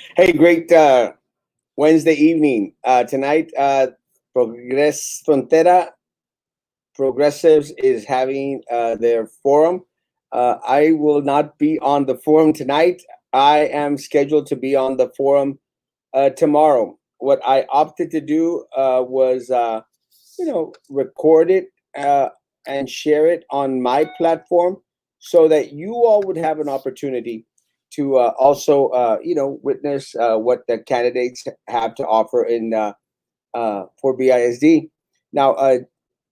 Hey, great Wednesday evening. Tonight, Frontera Progressives is having their forum. I will not be on the forum tonight. I am scheduled to be on the forum tomorrow. What I opted to do was, record it and share it on my platform so that you all would have an opportunity to also, witness what the candidates have to offer in for BISD. Now,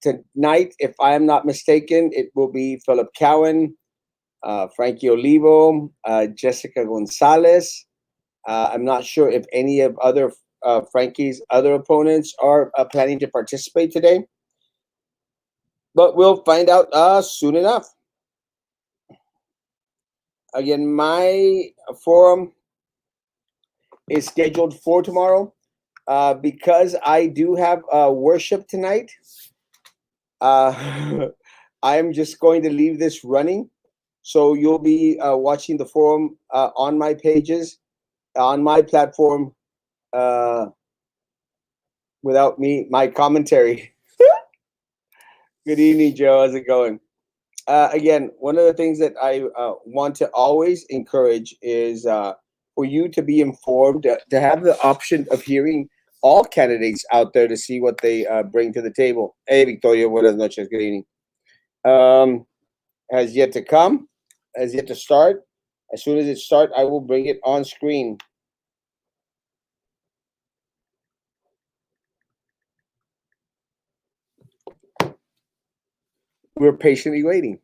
tonight, if I am not mistaken, it will be Phillip Cowan, Frankie Olivo, Jessica Gonzalez. I'm not sure if any of other Frankie's other opponents are planning to participate today, but we'll find out soon enough. Again, my forum is scheduled for tomorrow. Because I do have worship tonight, I'm just going to leave this running. So you'll be watching the forum on my pages, on my platform, without my commentary. Good evening, Joe. How's it going? Again, one of the things that I want to always encourage is for you to be informed, to have the option of hearing all candidates out there to see what they bring to the table. Hey, Victoria, buenas noches. Good evening. Has yet to come, has yet to start. As soon as it starts, I will bring it on screen. We're patiently waiting.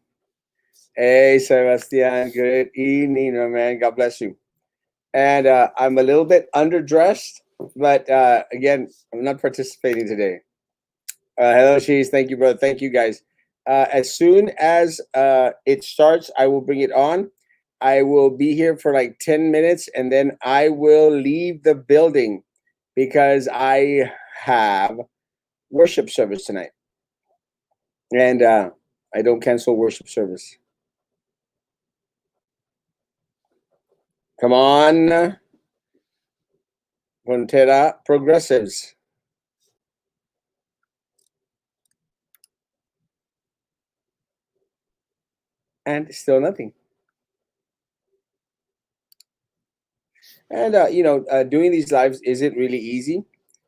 Hey, Sebastian, good evening, my man. God bless you. And I'm a little bit underdressed, but again, I'm not participating today. Hello, Cheese. Thank you, brother. Thank you, guys. As soon as it starts, I will bring it on. I will be here for like 10 minutes, and then I will leave the building because I have worship service tonight. And I don't cancel worship service. Come on, Frontera Progressives. And still nothing. And doing these lives isn't really easy,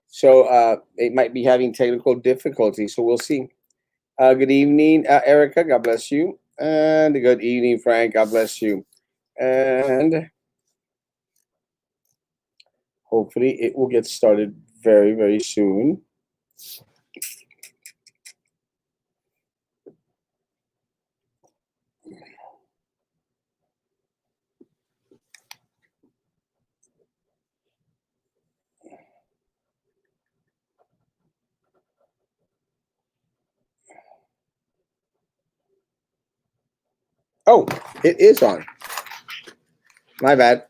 so it might be having technical difficulties. So we'll see. Good evening, Erica. God bless you. And good evening, Frank. God bless you. And hopefully it will get started very, very soon. Oh, it is on. My bad.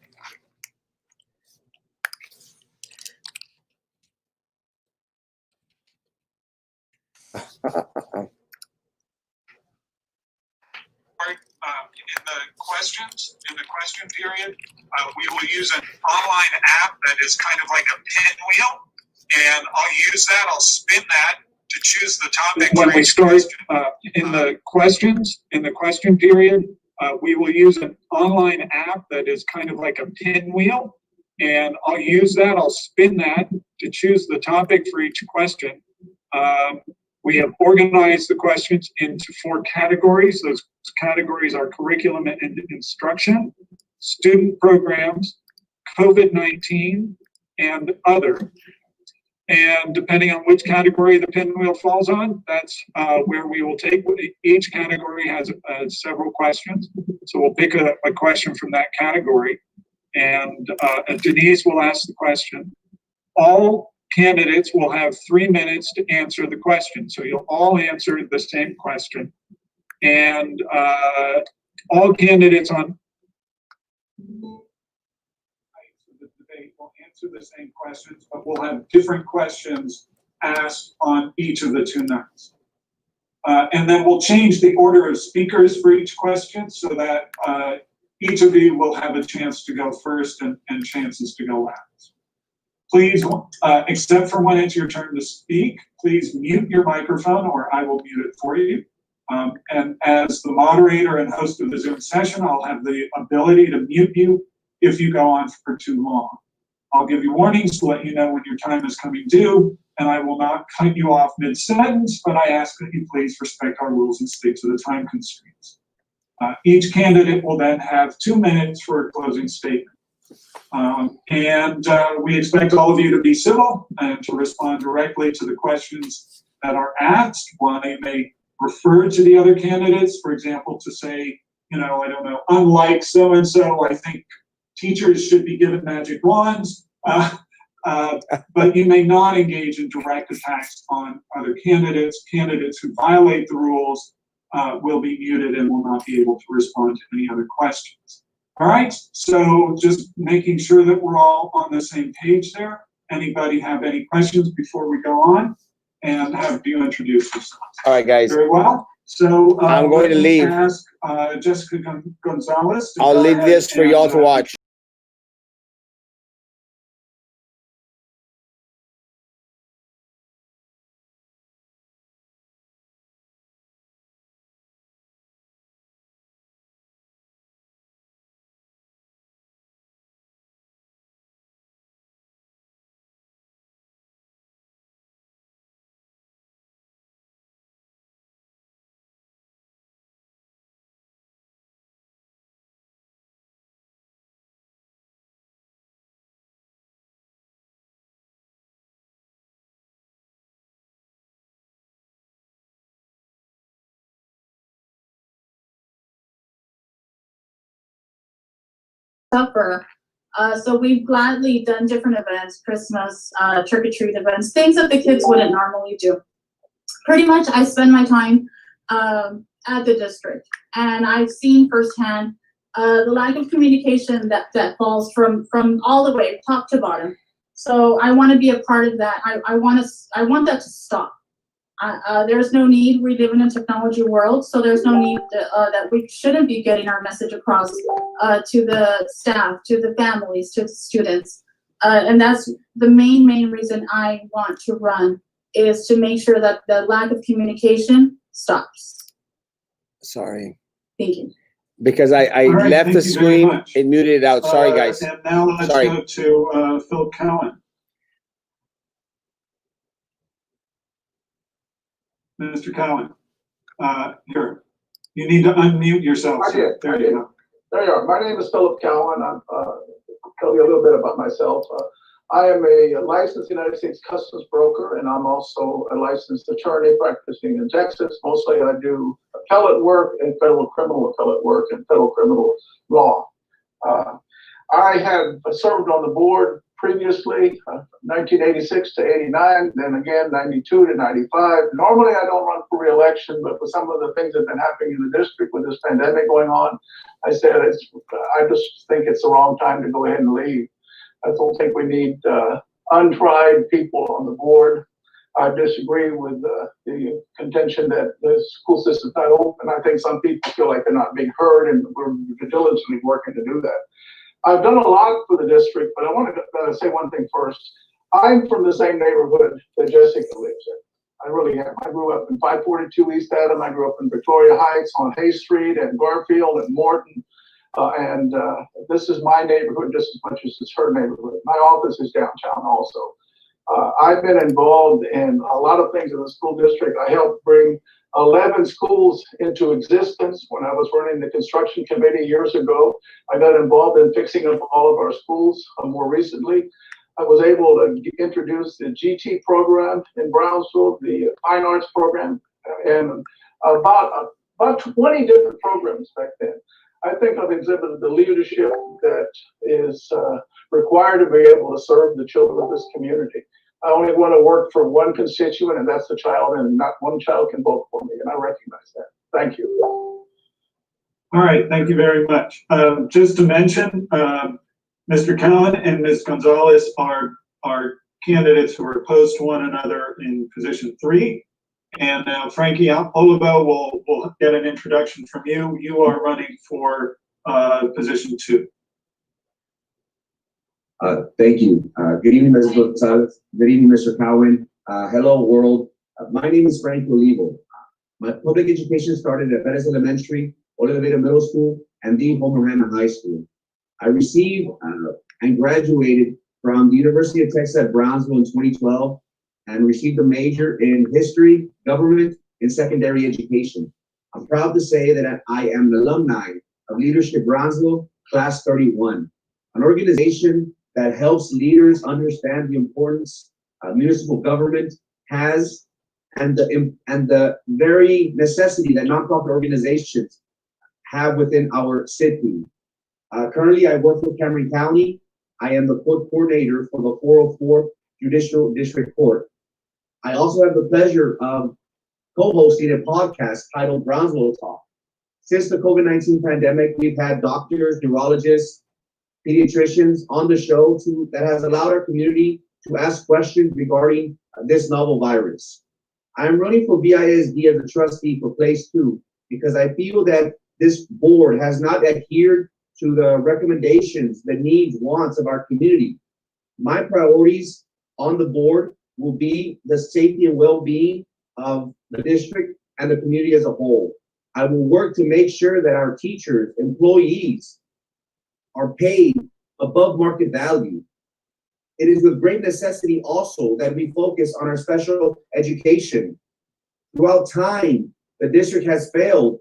In the question period, we will use an online app that is kind of like a pinwheel, and I'll use that. I'll spin that to choose the topic. When we start in the question period, we will use an online app that is kind of like a pinwheel, and I'll use that. I'll spin that to choose the topic for each question. We have organized the questions into 4 categories. Those categories are curriculum and instruction, student programs, COVID-19, and other. And depending on which category the pinwheel falls on, that's where we will take. Each category has several questions. So we'll pick a question from that category, and Denise will ask the question. All candidates will have 3 minutes to answer the question. So you'll all answer the same question. And all candidates on the debate will answer the same questions, but we'll have different questions asked on each of the 2 nights. And then we'll change the order of speakers for each question so that each of you will have a chance to go first and chances to go last. Please, except for when it's your turn to speak, please mute your microphone or I will mute it for you. And as the moderator and host of the Zoom session, I'll have the ability to mute you if you go on for too long. I'll give you warnings to let you know when your time is coming due, and I will not cut you off mid-sentence, but I ask that you please respect our rules and stick to the time constraints. Each candidate will then have 2 minutes for a closing statement. We expect all of you to be civil and to respond directly to the questions that are asked. While you may refer to the other candidates, for example, to say, I don't know, unlike so-and-so, I think teachers should be given magic wands, but you may not engage in direct attacks on other candidates. Candidates who violate the rules will be muted and will not be able to respond to any other questions. All right, so just making sure that we're all on the same page there. Anybody have any questions before we go on? And have you introduce yourselves? All right, guys. Very well. So I'm going to leave. Ask Jessica Gonzalez. I'll leave this for y'all to watch. Supper. So we've gladly done different events, Christmas, trick-or-treat events, things that the kids wouldn't normally do. Pretty much I spend my time at the district, and I've seen firsthand the lack of communication that falls from all the way top to bottom. So I want to be a part of that. I want that to stop. There's no need. We live in a technology world, so there's no need that we shouldn't be getting our message across to the staff, to the families, to the students. And that's the main reason I want to run, is to make sure that the lack of communication stops. Sorry. Thank you. Because I right, left the screen and muted it out. Sorry, guys. And now let's go to Phillip Cowan. Mr. Cowan, here. You need to unmute yourself. I did. There you go. There you are. My name is Phillip Cowan. I'll tell you a little bit about myself. I am a licensed United States Customs broker, and I'm also a licensed attorney practicing in Texas. Mostly I do appellate work and federal criminal appellate work and federal criminal law. I have served on the board previously, 1986 to 89, then again 92 to 95. Normally I don't run for re-election, but with some of the things that have been happening in the district with this pandemic going on, I said I just think it's the wrong time to go ahead and leave. I don't think we need untried people on the board. I disagree with the contention that the school system's not open. I think some people feel like they're not being heard, and we're diligently working to do that. I've done a lot for the district, but I want to say one thing first. I'm from the same neighborhood that Jessica lives in. I really am. I grew up in 542 East Adam. I grew up in Victoria Heights on Hay Street and Garfield and Morton. This is my neighborhood just as much as it's her neighborhood. My office is downtown also. I've been involved in a lot of things in the school district. I helped bring 11 schools into existence when I was running the construction committee years ago. I got involved in fixing up all of our schools more recently. I was able to introduce the GT program in Brownsville, the Fine Arts program, and about 20 different programs back then. I think I've exhibited the leadership that is required to be able to serve the children of this community. I only want to work for one constituent, and that's the child, and not one child can vote for me, and I recognize that. Thank you. All right, thank you very much. Just to mention, Mr. Cowan and Ms. Gonzalez are candidates who are opposed to one another in position 3. And now Frankie Olivo will get an introduction from you. You are running for position 2. Thank you. Good evening, Mrs. Gonzalez. Good evening, Mr. Cowan. Hello, world. My name is Frank Olivo. My public education started at Perez Elementary, Oliveira Middle School, and the Homer Hammond High School. I received and graduated from the University of Texas at Brownsville in 2012 and received a major in history, government, and secondary education. I'm proud to say that I am an alumni of Leadership Brownsville, Class 31, an organization that helps leaders understand the importance municipal government has and the very necessity that nonprofit organizations have within our city. Currently, I work for Cameron County. I am the court coordinator for the 404 Judicial District Court. I also have the pleasure of co-hosting a podcast titled Brownsville Talk. Since the COVID-19 pandemic, we've had doctors, neurologists, pediatricians on the show that has allowed our community to ask questions regarding this novel virus. I'm running for BISD as a trustee for Place 2 because I feel that this board has not adhered to the recommendations, the needs, wants of our community. My priorities on the board will be the safety and well-being of the district and the community as a whole. I will work to make sure that our teachers, employees are paid above market value. It is with great necessity also that we focus on our special education. Throughout time, the district has failed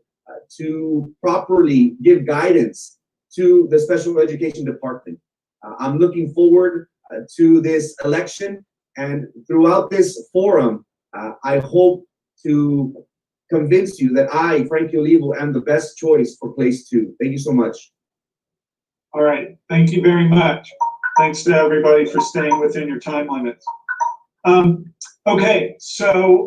to properly give guidance to the special education department. I'm looking forward to this election, and throughout this forum, I hope to convince you that I, Frankie Olivo, am the best choice for Place 2. Thank you so much. All right, thank you very much. Thanks to everybody for staying within your time limits. Okay, so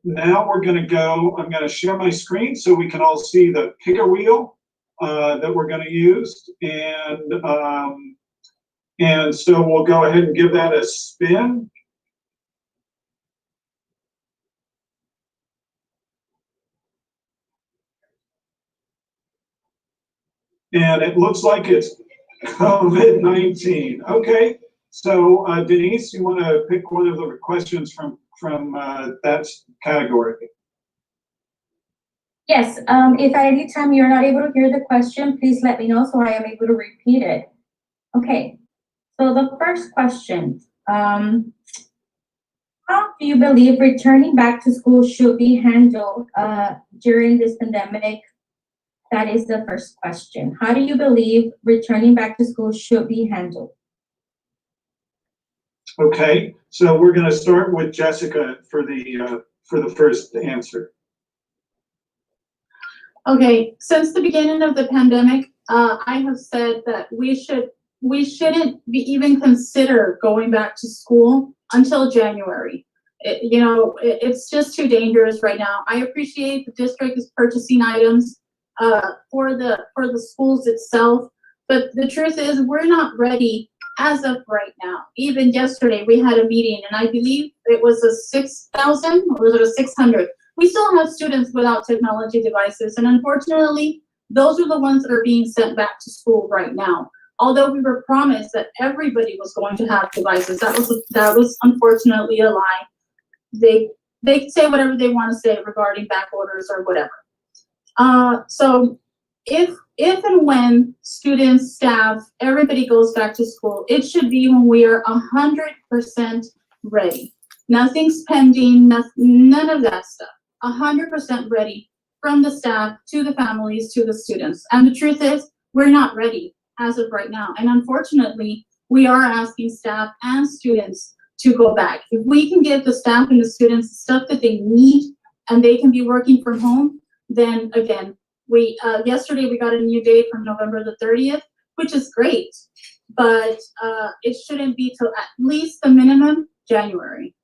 now we're gonna go, I'm gonna share my screen so we can all see the picker wheel that we're gonna use. And so we'll go ahead and give that a spin. And it looks like it's COVID-19. Okay, so Denise, you want to pick one of the questions from that category? Yes, if at any time you're not able to hear the question, please let me know so I am able to repeat it. Okay, so the first question, how do you believe returning back to school should be handled during this pandemic? That is the first question. How do you believe returning back to school should be handled? Okay, so we're going to start with Jessica for the first answer. Okay, since the beginning of the pandemic, I have said that we shouldn't even consider going back to school until January. It's just too dangerous right now. I appreciate the district is purchasing items for the schools itself, but the truth is we're not ready as of right now. Even yesterday we had a meeting, and I believe it was a 6,000 or was it a 600? We still have students without technology devices, and unfortunately those are the ones that are being sent back to school right now. Although we were promised that everybody was going to have devices, that was unfortunately a lie. They can say whatever they want to say regarding back orders or whatever. So if and when students, staff, everybody goes back to school, it should be when we are 100% ready. Nothing's pending, none of that stuff. 100% ready from the staff to the families to the students. And the truth is, we're not ready as of right now. And unfortunately, we are asking staff and students to go back. If we can give the staff and the students the stuff that they need and they can be working from home, then again, yesterday we got a new date from November the 30th, which is great, but it shouldn't be till at least the minimum January.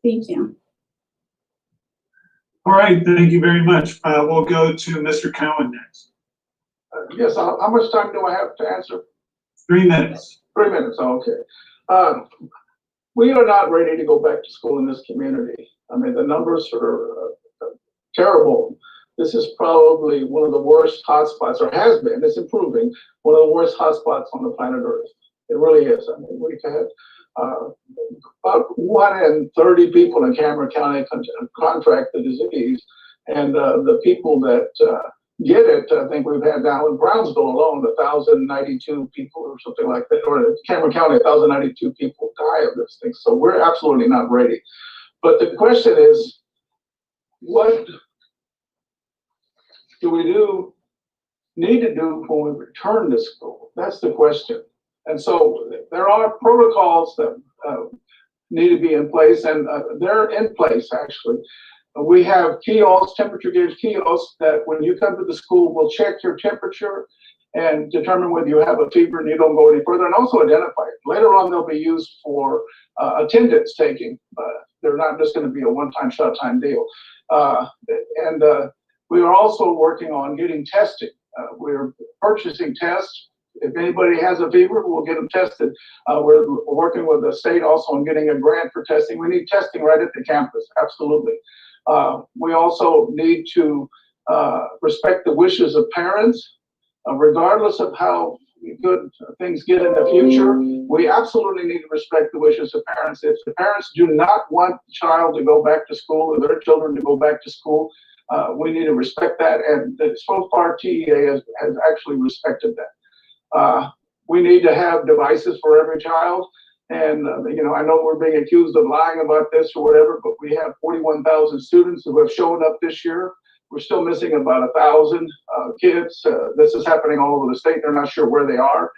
Thank you. All right, thank you very much. We'll go to Mr. Cowan next. Yes, how much time do I have to answer? 3 minutes. 3 minutes, okay. We are not ready to go back to school in this community. I mean, the numbers are terrible. this is probably one of the worst hotspots, or has been, it's improving, one of the worst hotspots on the planet Earth. It really is. I mean, we've had about 1 in 30 people in Cameron County contract the disease, and the people that get it, I think we've had now in Brownsville alone 1,092 people or something like that, or in Cameron County 1,092 people die of this thing. So we're absolutely not ready. But the question is, what do we need to do when we return to school? That's the question. And so there are protocols that need to be in place, and they're in place actually. We have kiosks, temperature gauge kiosks, that when you come to the school, will check your temperature and determine whether you have a fever and you don't go any further, and also identify it. Later on, they'll be used for attendance taking. They're not just going to be a one-time shot time deal. We are also working on getting testing. We're purchasing tests. If anybody has a fever, we'll get them tested. We're working with the state also on getting a grant for testing. We need testing right at the campus, absolutely. We also need to respect the wishes of parents, regardless of how good things get in the future. We absolutely need to respect the wishes of parents. If the parents do not want the child to go back to school, or their children to go back to school, we need to respect that, and so far TEA has actually respected that. We need to have devices for every child, and I know we're being accused of lying about this or whatever, but we have 41,000 students who have shown up this year. We're still missing about 1,000 kids. This is happening all over the state. They're not sure where they are,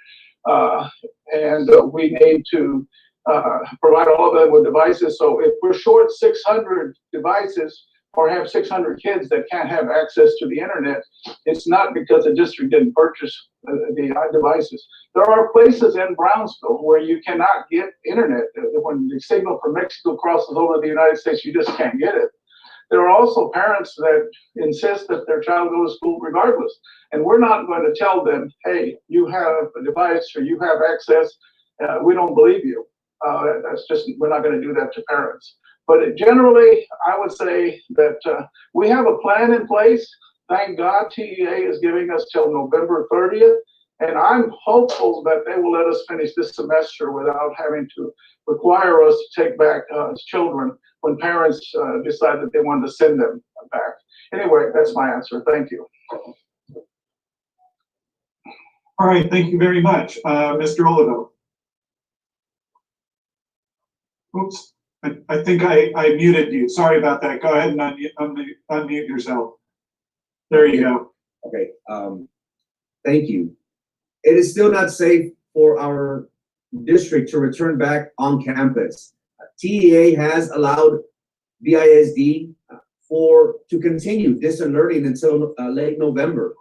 and we need to provide all of them with devices. So if we're short 600 devices, or have 600 kids that can't have access to the internet, it's not because the district didn't purchase the devices. There are places in Brownsville where you cannot get internet. When the signal from Mexico crosses over the United States, you just can't get it. There are also parents that insist that their child go to school regardless. And we're not going to tell them, hey, you have a device or you have access. We don't believe you. That's just, we're not going to do that to parents. But generally, I would say that we have a plan in place. Thank God TEA is giving us till November 30th. And I'm hopeful that they will let us finish this semester without having to require us to take back children when parents decide that they want to send them back. Anyway, that's my answer. Thank you. All right, thank you very much. Mr. Olivo. Oops. I think I muted you. Sorry about that. Go ahead and unmute yourself. There you go. Okay. Thank you. It is still not safe for our district to return back on campus. TEA has allowed BISD to continue distant learning until late November.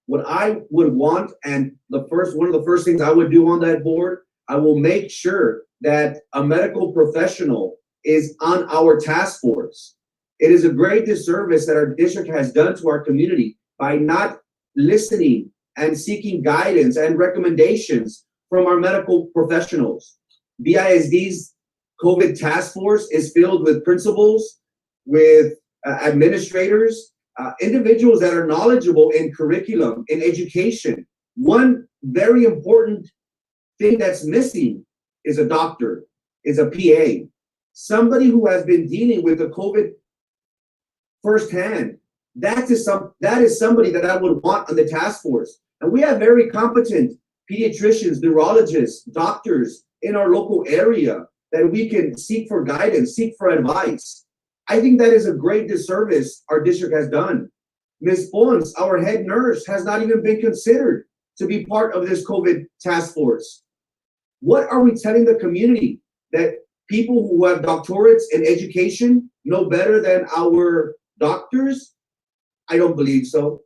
What I would want, and one of the first things I would do on that board, I will make sure that a medical professional is on our task force. It is a great disservice that our district has done to our community by not listening and seeking guidance and recommendations from our medical professionals. BISD's COVID task force is filled with principals, with administrators, individuals that are knowledgeable in curriculum, in education. One very important thing that's missing is a doctor, is a PA. Somebody who has been dealing with the COVID firsthand. That is somebody that I would want on the task force. And we have very competent pediatricians, neurologists, doctors in our local area that we can seek for guidance, seek for advice. I think that is a great disservice our district has done. Ms. Pons, our head nurse, has not even been considered to be part of this COVID task force. What are we telling the community? That people who have doctorates in education know better than our doctors? I don't believe so.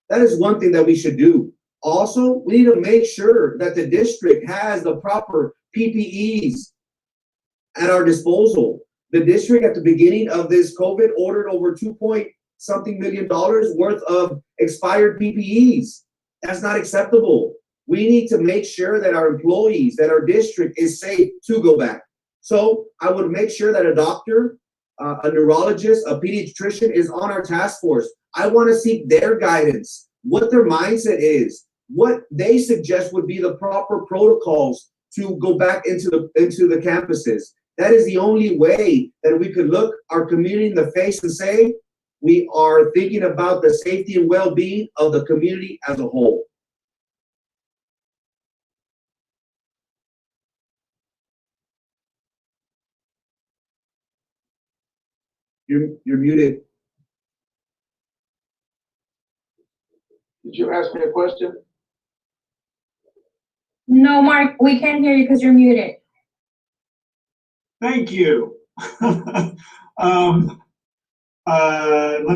That is one thing that we should do. Also, we need to make sure that the district has the proper PPEs at our disposal. The district at the beginning of this COVID ordered over $2-something million worth of expired PPEs. That's not acceptable. We need to make sure that our employees, that our district is safe to go back. So I would make sure that a doctor a neurologist, a pediatrician is on our task force. I want to seek their guidance, what their mindset is, what they suggest would be the proper protocols to go back into the campuses. That is the only way that we could look our community in the face and say, we are thinking about the safety and well-being of the community as a whole. You're muted. Did you ask me a question? No, Mark, we can't hear you because you're muted. Thank you. Let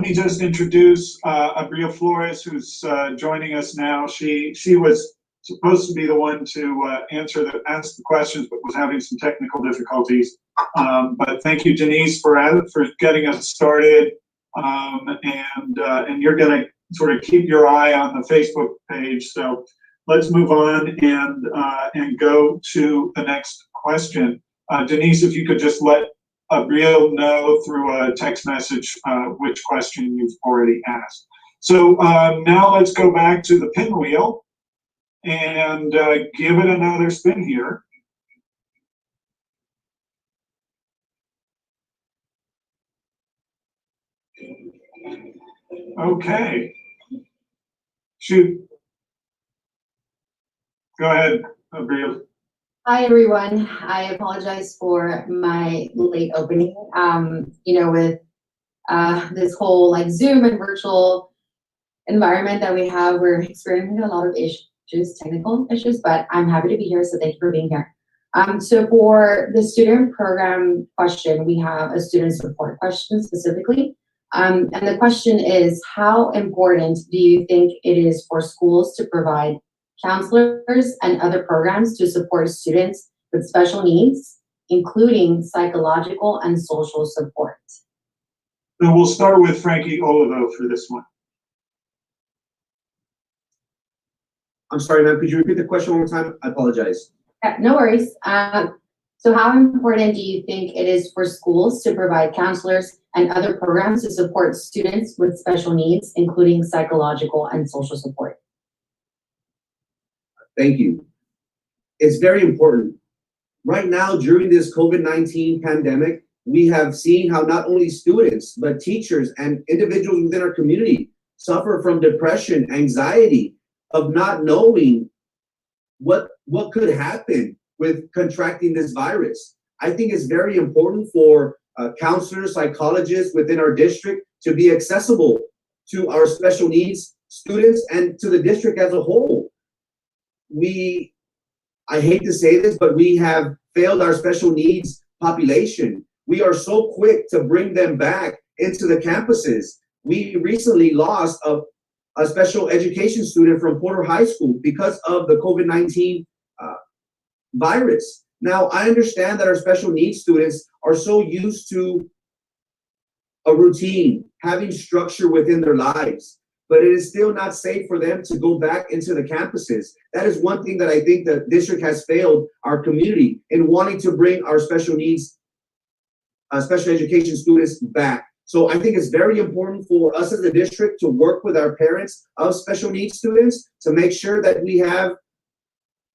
me just introduce Abril Flores, who's joining us now. She was supposed to be the one to ask the questions, but was having some technical difficulties. But thank you, Denise, for getting us started. And you're going to sort of keep your eye on the Facebook page. So let's move on and go to the next question. Denise, if you could just let Abril know through a text message which question you've already asked. So now let's go back to the pinwheel and give it another spin here. Okay. Shoot. Go ahead, Abril. Hi, everyone. I apologize for my late opening. With this whole like Zoom and virtual environment that we have, we're experiencing a lot of issues, technical issues, but I'm happy to be here, so thank you for being here. So for the student program question, we have a student support question specifically. And the question is, how important do you think it is for schools to provide counselors and other programs to support students with special needs, including psychological and social support? And we'll start with Frankie Olivo for this one. I'm sorry, ma'am, could you repeat the question one more time? I apologize. No worries. So how important do you think it is for schools to provide counselors and other programs to support students with special needs, including psychological and social support? Thank you. It's very important. Right now, during this COVID-19 pandemic, we have seen how not only students, but teachers and individuals within our community suffer from depression, anxiety, of not knowing what could happen with contracting this virus. I think it's very important for counselors, psychologists within our district to be accessible to our special needs students and to the district as a whole. I hate to say this, but we have failed our special needs population. We are so quick to bring them back into the campuses. We recently lost a special education student from Porter High School because of the COVID-19 virus. Now, I understand that our special needs students are so used to a routine, having structure within their lives, but it is still not safe for them to go back into the campuses. That is one thing that I think the district has failed our community in wanting to bring our special needs, special education students back. So I think it's very important for us as a district to work with our parents of special needs students to make sure that we have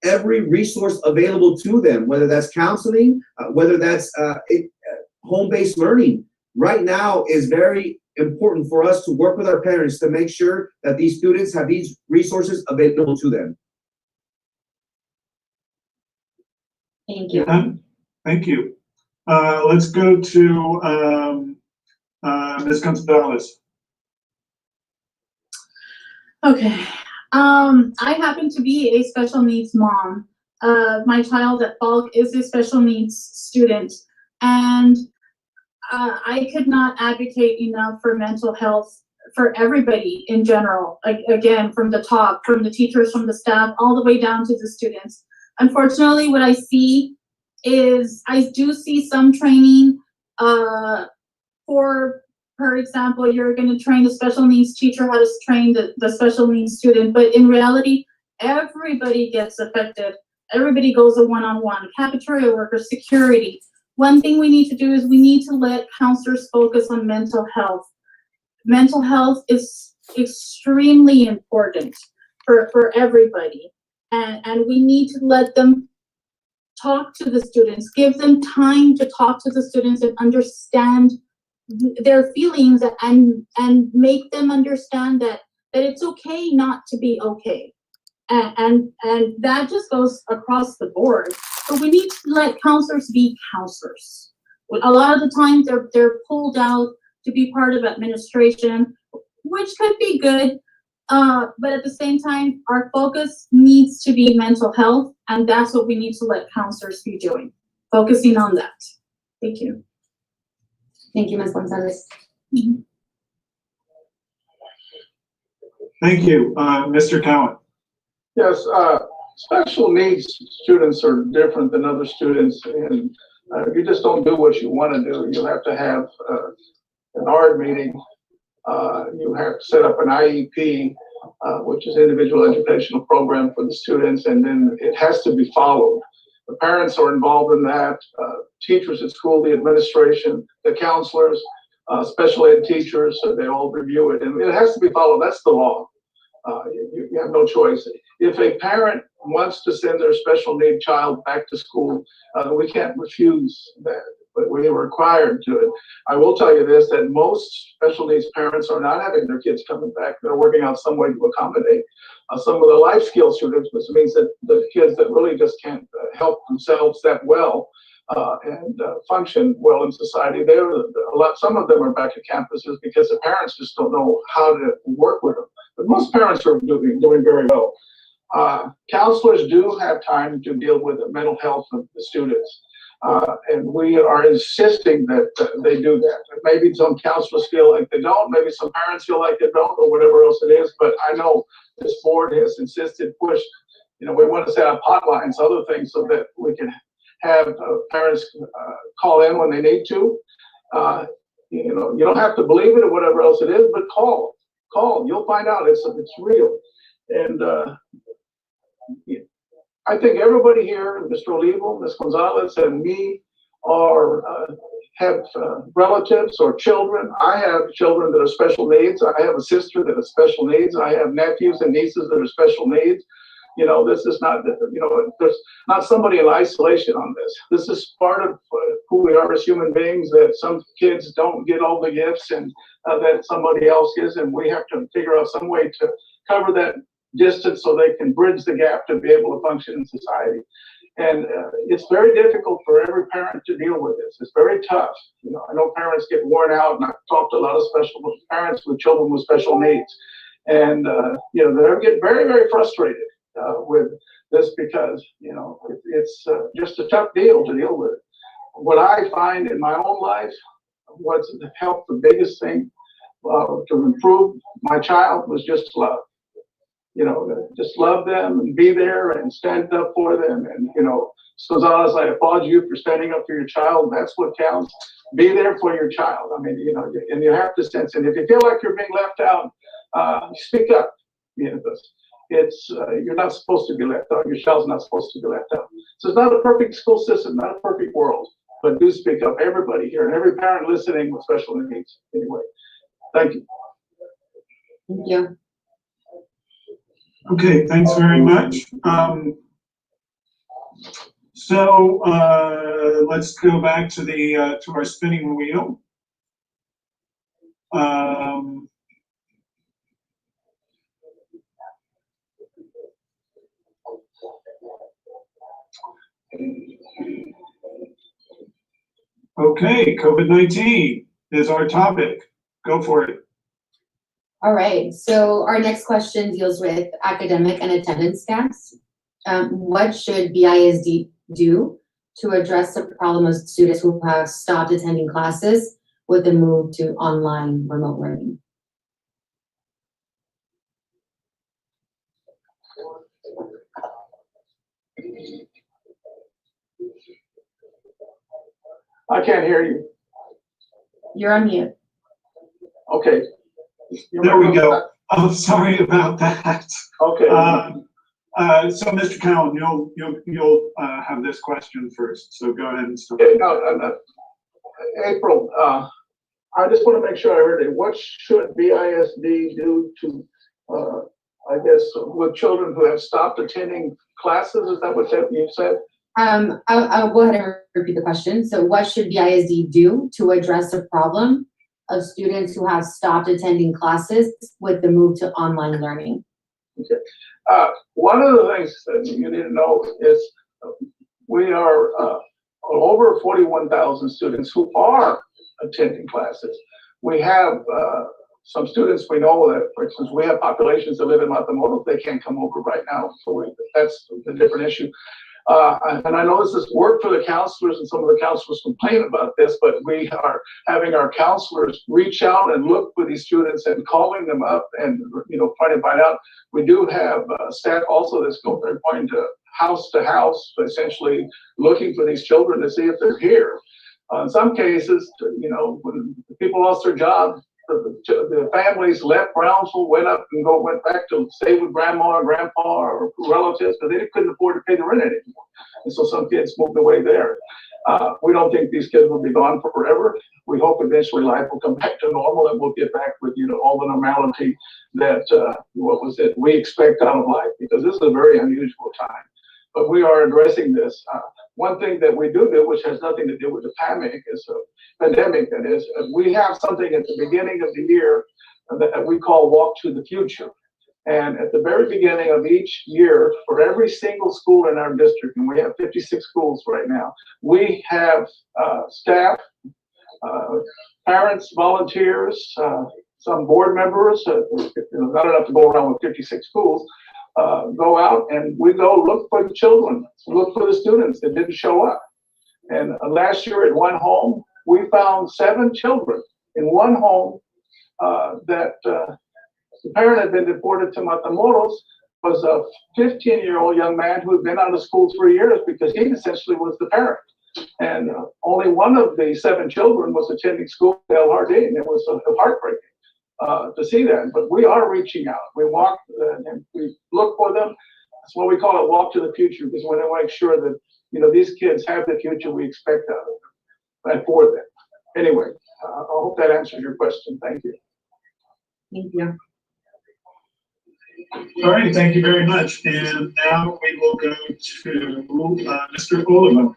every resource available to them, whether that's counseling, whether that's home-based learning. Right now is very important for us to work with our parents to make sure that these students have these resources available to them. Thank you. Thank you. Let's go to Ms. Gonzalez. Okay. I happen to be a special needs mom. My child at Falk is a special needs student, and I could not advocate enough for mental health for everybody in general. Like, again, from the top, from the teachers, from the staff, all the way down to the students. Unfortunately, what I see is I do see some training for example, you're going to train the special needs teacher how to train the special needs student, but in reality, everybody gets affected. Everybody goes a one-on-one. Cafeteria workers, security, one thing we need to do is we need to let counselors focus on mental health. Mental health is extremely important for everybody. And we need to let them talk to the students, give them time to talk to the students and understand their feelings and make them understand that it's okay not to be okay. And that just goes across the board. So we need to let counselors be counselors. A lot of the times they're pulled out to be part of administration, which could be good. But at the same time, our focus needs to be mental health, and that's what we need to let counselors be doing, focusing on that. Thank you. Thank you, Ms. Gonzalez. Thank you, Mr. Cowan. Yes, special needs students are different than other students, and you just don't do what you want to do. You have to have an ARD meeting. You have to set up an IEP, which is individual educational program for the students, and then it has to be followed. The parents are involved in that, teachers at school, the administration, the counselors, special ed teachers, so they all review it, and it has to be followed. That's the law. You have no choice. If a parent wants to send their special need child back to school, we can't refuse that, but we are required to it. I will tell you this, that most special needs parents are not having their kids coming back. They're working out some way to accommodate some of the life skill students, which means that the kids that really just can't help themselves that well and function well in society, some of them are back at campuses because the parents just don't know how to work with them. But most parents are doing very well. Counselors do have time to deal with the mental health of the students. And we are insisting that they do that. Maybe some counselors feel like they don't, maybe some parents feel like they don't, or whatever else it is, but I know this board has insisted, pushed, we want to set up hotlines, other things, so that we can have parents call in when they need to. You don't have to believe it or whatever else it is, but call, you'll find out it's real. And I think everybody here, Mr. Olivo, Ms. Gonzalez, and me have relatives or children. I have children that are special needs. I have a sister that has special needs. I have nephews and nieces that are special needs. This is not, there's not somebody in isolation on this. This is part of who we are as human beings, that some kids don't get all the gifts and that somebody else is, and we have to figure out some way to cover that distance so they can bridge the gap to be able to function in society. And it's very difficult for every parent to deal with this. It's very tough. I know parents get worn out, and I've talked to a lot of special parents with children with special needs. And, they get very frustrated with this because, it's just a tough deal to deal with. What I find in my own life, what's helped the biggest thing to improve my child was just love. Just love them and be there and stand up for them. And, Gonzalez, I applaud you for standing up for your child. That's what counts. Be there for your child. I mean, and you have to sense it. If you feel like you're being left out, speak up. It's you're not supposed to be left out. Your child's not supposed to be left out. So it's not a perfect school system, not a perfect world, but do speak up. Everybody here and every parent listening with special needs. Anyway, thank you. Thank you. Okay, thanks very much. So let's go back to to our spinning wheel. Okay, COVID-19 is our topic. Go for it. All right, so our next question deals with academic and attendance gaps. What should BISD do to address the problem of students who have stopped attending classes with the move to online remote learning? I can't hear you. You're on mute. Okay. There we go. Oh, sorry about that. Okay. So Mr. Cowan, you'll have this question first, so go ahead and start. Okay, no, April, I just want to make sure I heard it. What should BISD do to, I guess, with children who have stopped attending classes? Is that what you said? I'll go ahead and repeat the question. So what should BISD do to address the problem of students who have stopped attending classes with the move to online learning? Okay. One of the things that you need to know is we are over 41,000 students who are attending classes. We have some students we know that, for instance, we have populations that live in Matamoros, they can't come over right now, so that's a different issue. And I know this is work for the counselors, and some of the counselors complain about this, but we are having our counselors reach out and look for these students and calling them up and, trying to find out. We do have staff also that's going to house, essentially looking for these children to see if they're here. In some cases, when people lost their job, the families left Brownsville, went back to stay with grandma or grandpa or relatives, because they couldn't afford to pay the rent anymore. And so some kids moved away there. We don't think these kids will be gone forever. We hope eventually life will come back to normal and we'll get back with all the normality that we expect out of life, because this is a very unusual time. But we are addressing this. One thing that we do, which has nothing to do with the pandemic, that is, we have something at the beginning of the year that we call Walk to the Future. And at the very beginning of each year, for every single school in our district, and we have 56 schools right now, we have staff, parents, volunteers, some board members, not enough to go around with 56 schools, go out and we go look for the children, look for the students that didn't show up. And last year at one home, we found 7 children in one home that the parent had been deported to Matamoros, was a 15-year-old young man who had been out of school 3 years because he essentially was the parent. And only one of the 7 children was attending school at LRD, and it was heartbreaking to see that. But we are reaching out. We walk and we look for them. That's what we call it, Walk to the Future, because we want to make sure that these kids have the future we expect out of them and for them. Anyway, I hope that answers your question. Thank you. Thank you. All right, thank you very much. And now we will go to Mr. Oliver.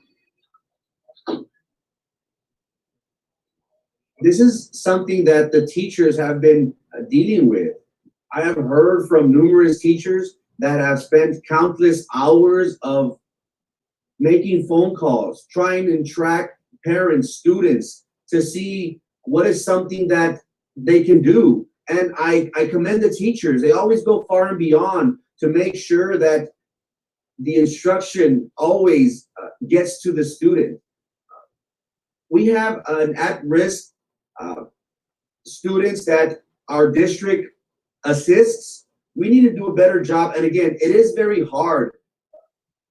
This is something that the teachers have been dealing with. I have heard from numerous teachers that have spent countless hours of making phone calls, trying to track parents, students, to see what is something that they can do. And I commend the teachers. They always go far and beyond to make sure that the instruction always gets to the student. We have an at-risk students that our district assists. We need to do a better job. And again, it is very hard.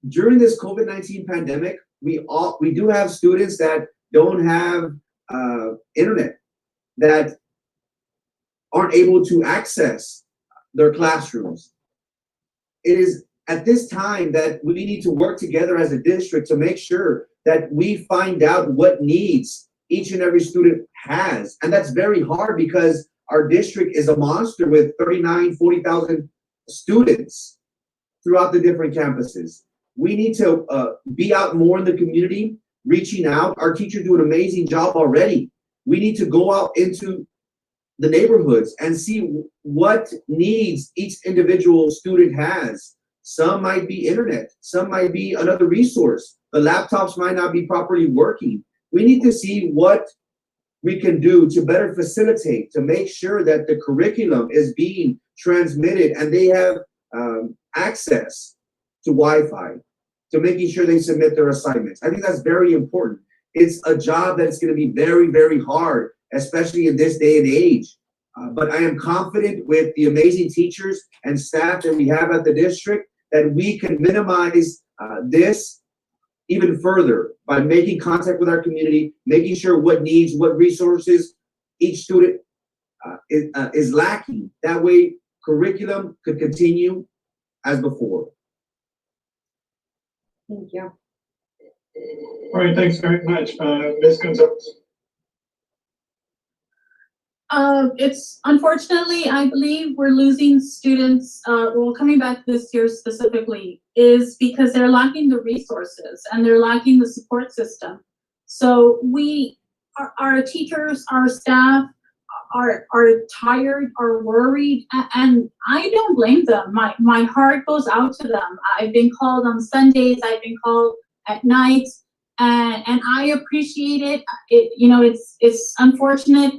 During this COVID-19 pandemic, we do have students that don't have internet, that aren't able to access their classrooms. It is at this time that we need to work together as a district to make sure that we find out what needs each and every student has. And that's very hard because our district is a monster with 40,000 students throughout the different campuses. We need to be out more in the community, reaching out. Our teachers do an amazing job already. We need to go out into the neighborhoods and see what needs each individual student has. Some might be internet, some might be another resource. The laptops might not be properly working. We need to see what we can do to better facilitate, to make sure that the curriculum is being transmitted and they have access to Wi-Fi, to making sure they submit their assignments. I think that's very important. It's a job that's going to be very, very hard, especially in this day and age. But I am confident with the amazing teachers and staff that we have at the district that we can minimize this even further by making contact with our community, making sure what needs, what resources each student is lacking. That way, curriculum could continue as before. Thank you. All right, thanks very much. Ms. Gonzalez. It's unfortunately, I believe we're losing students, well, coming back this year specifically, is because they're lacking the resources and they're lacking the support system. So our teachers, our staff are tired, are worried, and I don't blame them. My heart goes out to them. I've been called on Sundays, I've been called at night, and I appreciate it. It's unfortunate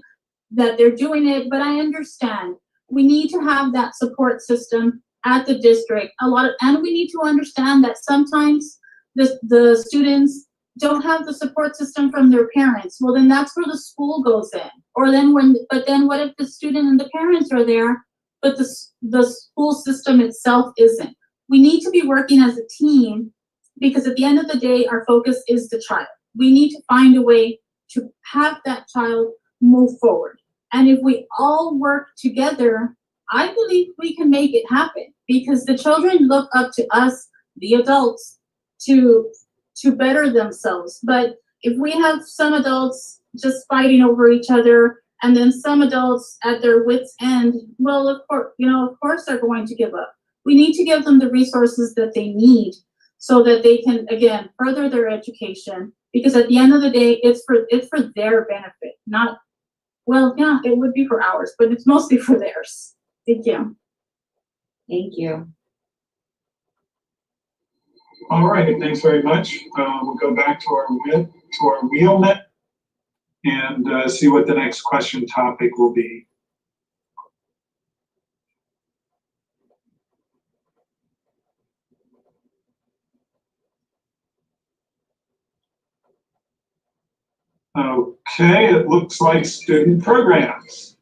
that they're doing it, but I understand. We need to have that support system at the district. And we need to understand that sometimes the students don't have the support system from their parents. Well, then that's where the school goes in. But then what if the student and the parents are there, but the school system itself isn't? We need to be working as a team, because at the end of the day, our focus is the child. We need to find a way to have that child move forward. And if we all work together, I believe we can make it happen, because the children look up to us, the adults, to better themselves. But if we have some adults just fighting over each other, and then some adults at their wits' end, well, of course they're going to give up. We need to give them the resources that they need so that they can, again, further their education, because at the end of the day, it's for their benefit, not, well, yeah, it would be for ours, but it's mostly for theirs. Thank you. Thank you. All right, thanks very much. We'll go back to our wheelnet and see what the next question topic will be. Okay, it looks like student programs.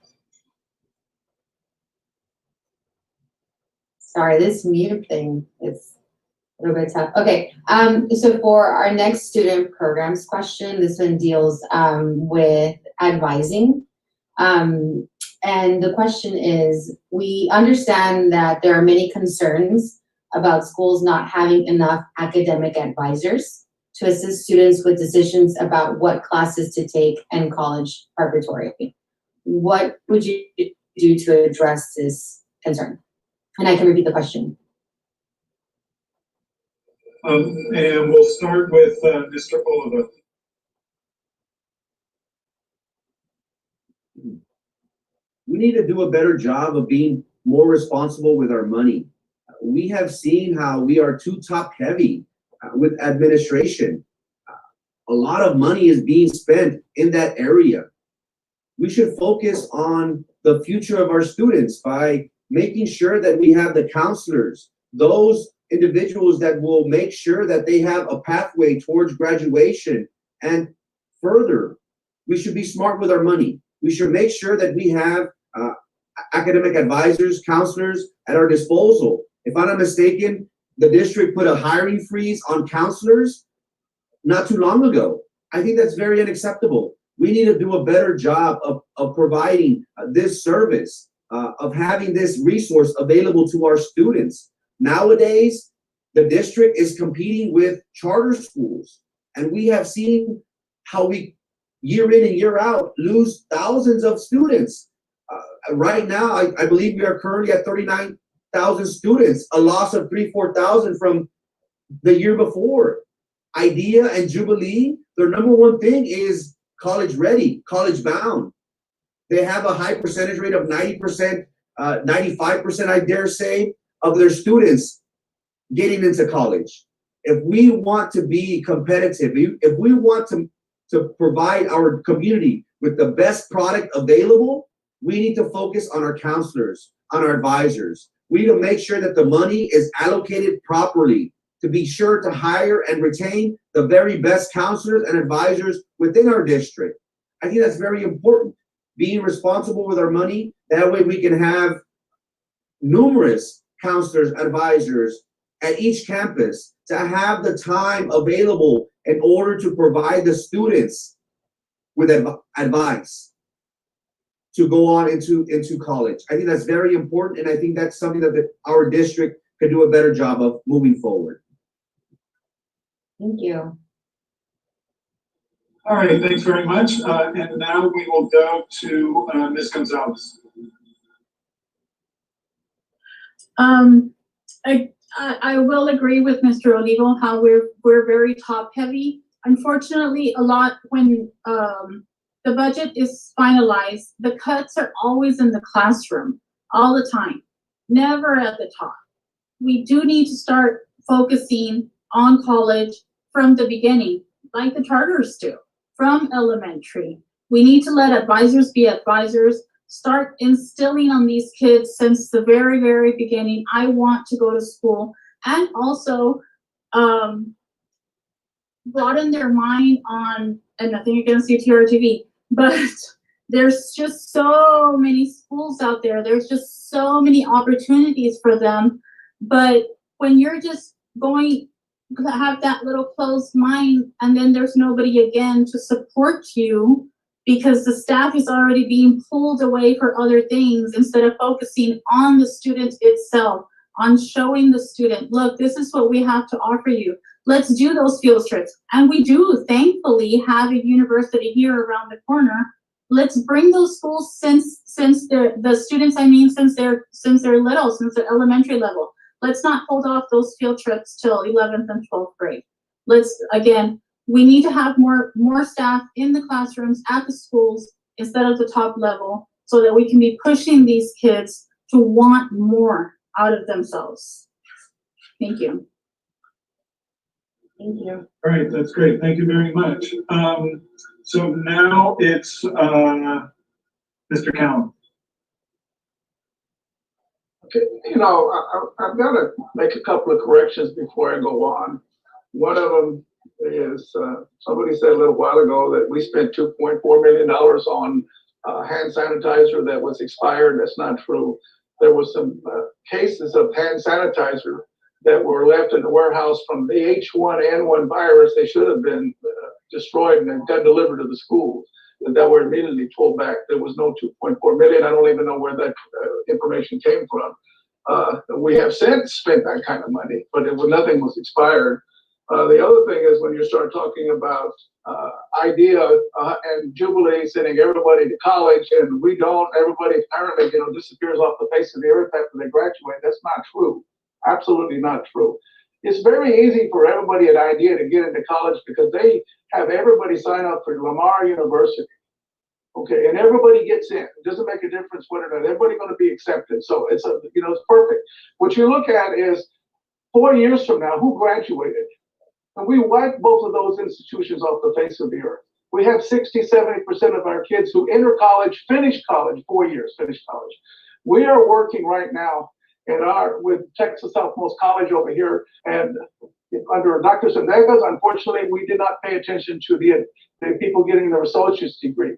Sorry, this mute thing is a little bit tough. Okay, so for our next student programs question, this one deals with advising. And the question is, we understand that there are many concerns about schools not having enough academic advisors to assist students with decisions about what classes to take in college preparatory. What would you do to address this concern? And I can repeat the question. And we'll start with Mr. Oliva. We need to do a better job of being more responsible with our money. We have seen how we are too top heavy with administration. A lot of money is being spent in that area. We should focus on the future of our students by making sure that we have the counselors, those individuals that will make sure that they have a pathway towards graduation. And further, we should be smart with our money. We should make sure that we have academic advisors, counselors at our disposal. If I'm not mistaken, the district put a hiring freeze on counselors not too long ago. I think that's very unacceptable. We need to do a better job of providing this service, of having this resource available to our students. Nowadays, the district is competing with charter schools, and we have seen how we, year in and year out, lose thousands of students. Right now, I believe we are currently at 39,000 students, a loss of 4,000 from the year before. IDEA and Jubilee, their number one thing is college ready, college bound. They have a high percentage rate of 90%, 95%, I dare say, of their students getting into college. If we want to be competitive, if we want to provide our community with the best product available, we need to focus on our counselors, on our advisors. We need to make sure that the money is allocated properly to be sure to hire and retain the very best counselors and advisors within our district. I think that's very important. Being responsible with our money, that way we can have numerous counselors, advisors at each campus to have the time available in order to provide the students with advice to go on into college. I think that's very important, and I think that's something that our district could do a better job of moving forward. Thank you. All right, thanks very much. And now we will go to Ms. Gonzalez. I will agree with Mr. Olivo how we're very top heavy. Unfortunately, a lot when the budget is finalized, the cuts are always in the classroom all the time, never at the top. We do need to start focusing on college from the beginning, like the charters do, from elementary. We need to let advisors be advisors, start instilling on these kids since the very, very beginning, I want to go to school, and also broaden their mind on, and nothing against UTRTV, but there's just so many schools out there. There's just so many opportunities for them. But when you're just going to have that little closed mind and then there's nobody again to support you because the staff is already being pulled away for other things instead of focusing on the student itself, on showing the student, look, this is what we have to offer you. Let's do those field trips. And we do thankfully have a university here around the corner. Let's bring those schools since the students, I mean, since they're little, since they're elementary level. Let's not hold off those field trips till 11th and 12th grade. Again, we need to have more staff in the classrooms at the schools instead of the top level so that we can be pushing these kids to want more out of themselves. Thank you. Thank you. All right, that's great. Thank you very much. So now it's Mr. Cowan. Okay, I've got to make a couple of corrections before I go on. One of them is somebody said a little while ago that we spent $2.4 million on hand sanitizer that was expired. That's not true. There was some cases of hand sanitizer that were left in the warehouse from the H1N1 virus. They should have been destroyed and got delivered to the schools, and that were immediately pulled back. There was no 2.4 million. I don't even know where that information came from. We have since spent that kind of money, but nothing was expired. The other thing is when you start talking about IDEA and Jubilee sending everybody to college, and we don't, everybody apparently disappears off the face of the earth after they graduate. That's not true. Absolutely not true. It's very easy for everybody at IDEA to get into college because they have everybody sign up for Lamar University. Okay, and everybody gets in. It doesn't make a difference whether or not everybody's going to be accepted. So it's it's perfect. What you look at is 4 years from now, who graduated? And we wipe both of those institutions off the face of the earth. We have 60-70% of our kids who enter college, finish college, 4 years, finish college. We are working right now with Texas Southmost College over here, and under Dr. Sendejas, unfortunately, we did not pay attention to the people getting their associate's degree.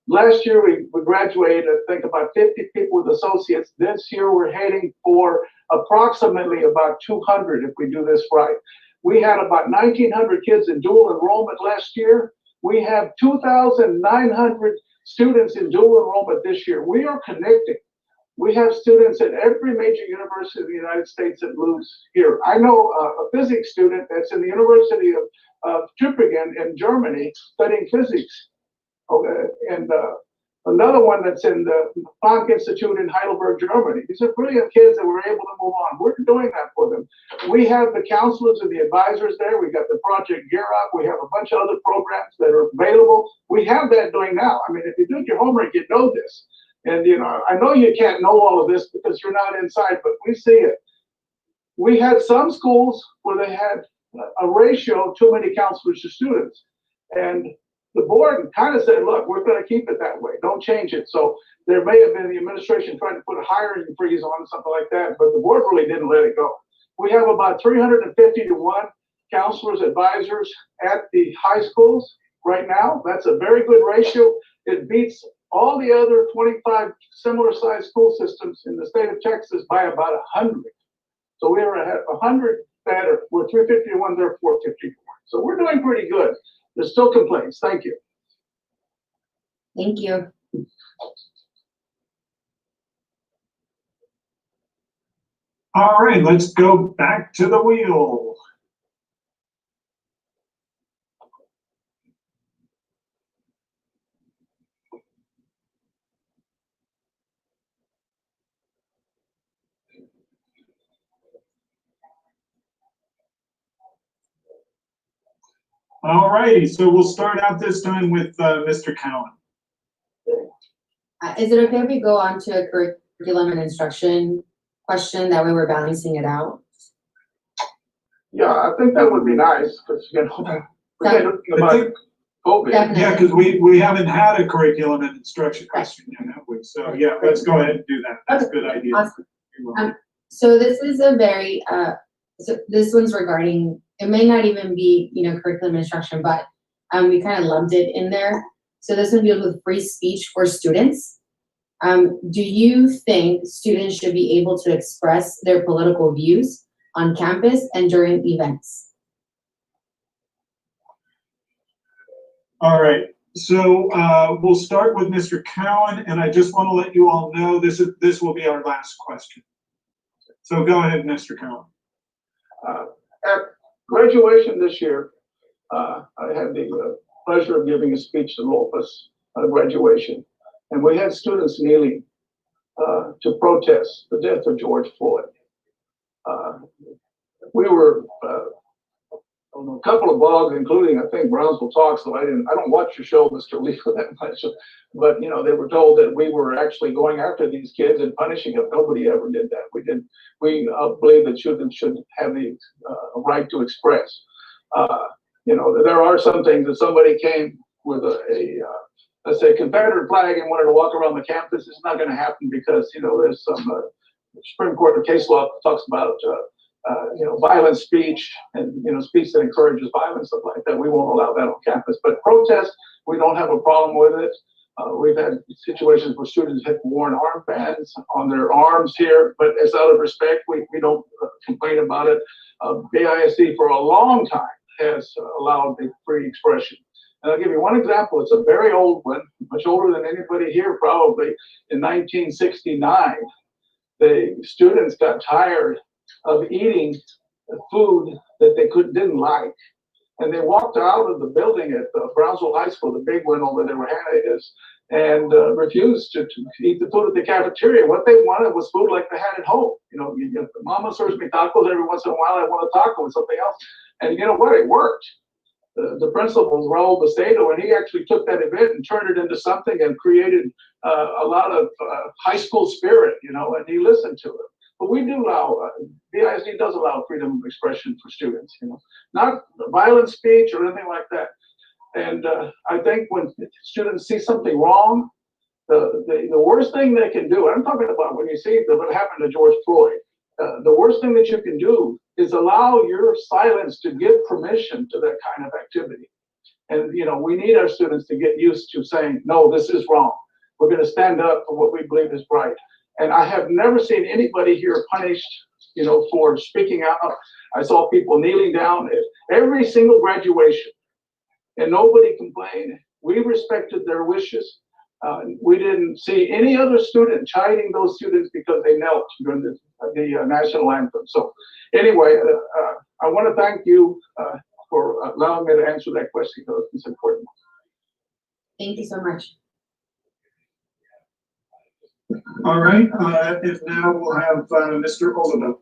Last year, we graduated, I think, about 50 people with associates. This year, we're heading for approximately about 200 if we do this right. We had about 1,900 kids in dual enrollment last year. We have 2,900 students in dual enrollment this year. We are connecting. We have students at every major university in the United States that moves here. I know a physics student that's in the University of Tübingen in Germany studying physics. Okay, and another one that's in the Planck Institute in Heidelberg, Germany. These are brilliant kids that were able to move on. We're doing that for them. We have the counselors and the advisors there. We got the Project Gear Up. We have a bunch of other programs that are available. We have that doing now. I mean, if you do your homework, you know this. And, I know you can't know all of this because you're not inside, but we see it. We had some schools where they had a ratio of too many counselors to students. And the board kind of said, look, we're going to keep it that way. Don't change it. So there may have been the administration trying to put a hiring freeze on something like that, but the board really didn't let it go. We have about 350 to 1 counselors, advisors at the high schools right now. That's a very good ratio. It beats all the other 25 similar sized school systems in the state of Texas by about 100. So we are at 100 better. We're 350 to 1, they're 450 to 1. So we're doing pretty good. There's still complaints. Thank you. Thank you. All right, let's go back to the wheel. All righty, so we'll start out this time with Mr. Cowan. Is it okay if we go on to a curriculum and instruction question? That way we're balancing it out. Yeah, I think that would be nice, because, you know, we're talking about COVID. Definitely. Yeah, because we haven't had a curriculum and instruction question yet, have we? So yeah, let's go ahead and do that. That's a good idea. Awesome. So this is a very, so this one's regarding, it may not even be, you know, curriculum instruction, but we kind of lumped it in there. So this one deals with free speech for students. Do you think students should be able to express their political views on campus and during events? All right, so we'll start with Mr. Cowan, and I just want to let you all know this will be our last question. So go ahead, Mr. Cowan. At graduation this year, I had the pleasure of giving a speech to Lopez at graduation, and we had students kneeling to protest the death of George Floyd. We were a couple of blogs, including I think Brownsville Talks. So I don't watch your show, Mr. Lee, for that much. But you know, they were told that we were actually going after these kids and punishing them. Nobody ever did that. We did. We believe that students should have the right to express. You know, there are some things that somebody came with let's say Confederate flag and wanted to walk around the campus. It's not going to happen because you know there's some Supreme Court case law that talks about you know, violent speech and, you know, speech that encourages violence, stuff like that. We won't allow that on campus. But protest, we don't have a problem with it. We've had situations where students have worn armbands on their arms here, but as out of respect, we don't complain about it. BISD for a long time has allowed the free expression. And I'll give you one example. It's a very old one, much older than anybody here probably. In 1969, the students got tired of eating food that they didn't like. And they walked out of the building at Brownsville High School, the big one over there where Hannah is, and refused to eat the food at the cafeteria. What they wanted was food like they had at home. You know, Mama serves me tacos every once in a while. I want a taco and something else. And you know what? It worked. The principal was Raul Bastedo, and he actually took that event and turned it into something and created a lot of high school spirit, you know, and he listened to it. But we do allow, BISD does allow freedom of expression for students, you know, not violent speech or anything like that. And I think when students see something wrong, the worst thing they can do, I'm talking about when you see what happened to George Floyd, the worst thing that you can do is allow your silence to give permission to that kind of activity. And, you know, we need our students to get used to saying, no, this is wrong. We're going to stand up for what we believe is right. And I have never seen anybody here punished, you know, for speaking out. I saw people kneeling down at every single graduation, and nobody complained. We respected their wishes. We didn't see any other student chiding those students because they knelt during the national anthem. So anyway, I want to thank you for allowing me to answer that question because it's important. Thank you so much. All right, and now we'll have Mr. Oliver.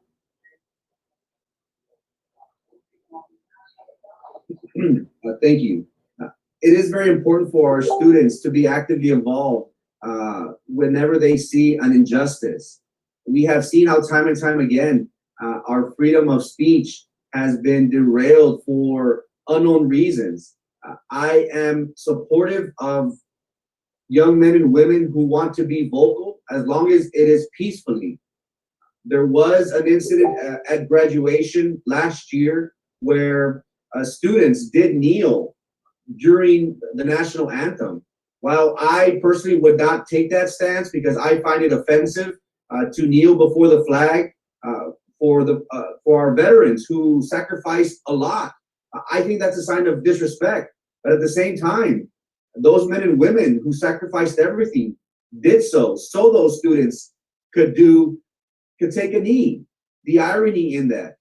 Thank you. It is very important for our students to be actively involved whenever they see an injustice. We have seen how time and time again, our freedom of speech has been derailed for unknown reasons. I am supportive of young men and women who want to be vocal as long as it is peacefully. There was an incident at graduation last year where students did kneel during the national anthem. While I personally would not take that stance because I find it offensive to kneel before the flag for our veterans who sacrificed a lot, I think that's a sign of disrespect. But at the same time, those men and women who sacrificed everything did so those students could take a knee. The irony in that.